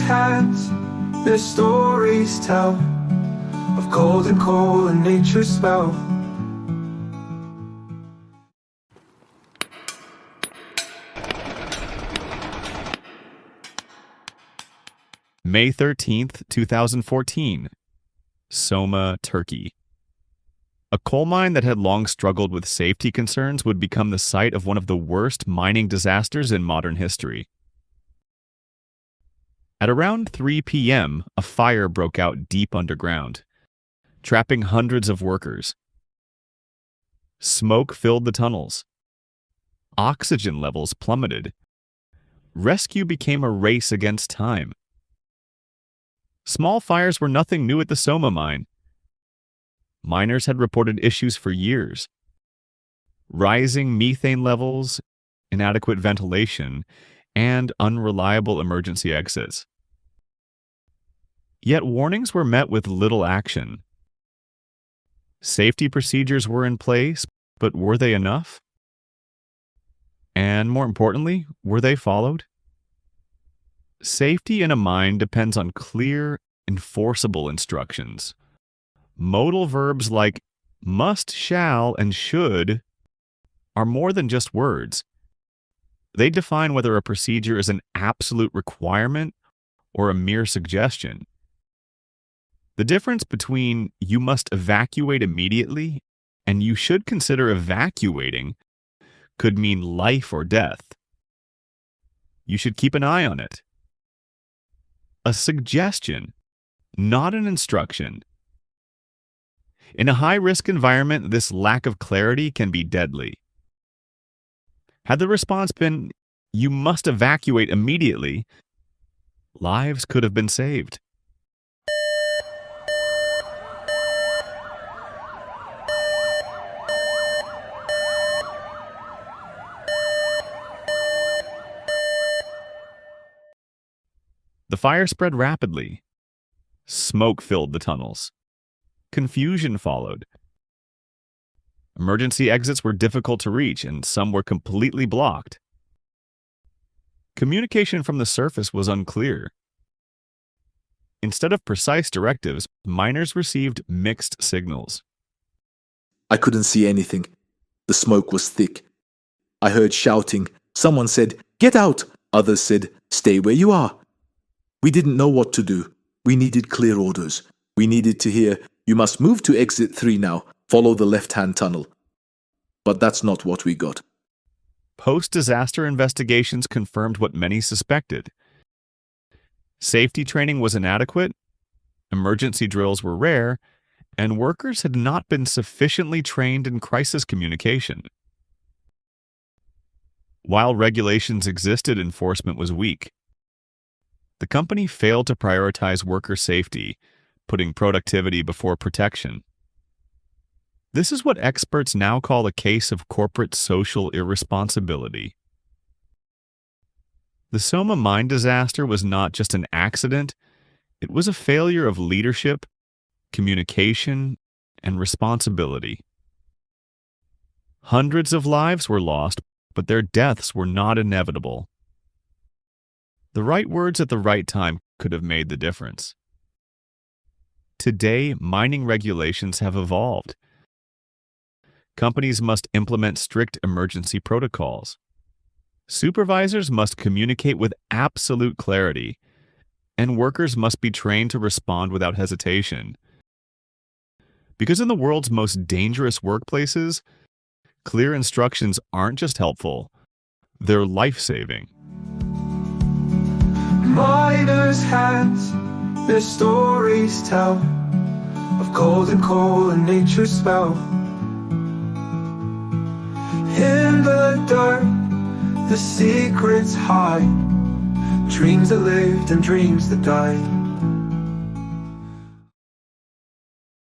hands, their stories tell of golden coal and nature's spell. May 13th, 2014. Soma, Turkey. A coal mine that had long struggled with safety concerns would become the site of one of the worst mining disasters in modern history. At around 3 p.m., a fire broke out deep underground, trapping hundreds of workers. Smoke filled the tunnels. Oxygen levels plummeted. Rescue became a race against time. Small fires were nothing new at the Soma mine. Miners had reported issues for years. Rising methane levels, inadequate ventilation, and unreliable emergency exits. Yet warnings were met with little action. Safety procedures were in place, but were they enough? And more importantly, were they followed? Safety in a mine depends on clear, enforceable instructions. Modal verbs like must, shall, and should are more than just words. They define whether a procedure is an absolute requirement or a mere suggestion. The difference between you must evacuate immediately and you should consider evacuating could mean life or death. You should keep an eye on it. A suggestion, not an instruction. In a high-risk environment, this lack of clarity can be deadly. Had the response been, "You must evacuate immediately," lives could have been saved. The fire spread rapidly. Smoke filled the tunnels. Confusion followed. Emergency exits were difficult to reach, and some were completely blocked. Communication from the surface was unclear. Instead of precise directives, miners received mixed signals. I couldn't see anything. The smoke was thick. I heard shouting. Someone said, "Get out!" Others said, "Stay where you are." We didn't know what to do. We needed clear orders. We needed to hear, "You must move to exit 3 now. Follow the left-hand tunnel." But that's not what we got. Post-disaster investigations confirmed what many suspected. Safety training was inadequate, emergency drills were rare, and workers had not been sufficiently trained in crisis communication. While regulations existed, enforcement was weak. The company failed to prioritize worker safety, putting productivity before protection. This is what experts now call a case of corporate social irresponsibility. The Soma mine disaster was not just an accident, it was a failure of leadership, communication, and responsibility. Hundreds of lives were lost, but their deaths were not inevitable. The right words at the right time could have made the difference. Today, mining regulations have evolved. Companies must implement strict emergency protocols. Supervisors must communicate with absolute clarity, and workers must be trained to respond without hesitation. Because in the world's most dangerous workplaces, clear instructions aren't just helpful, they're life-saving. Miners' hands, their stories tell of golden coal and nature's spell. In the dirt, the secrets hide, dreams that lived and dreams that died.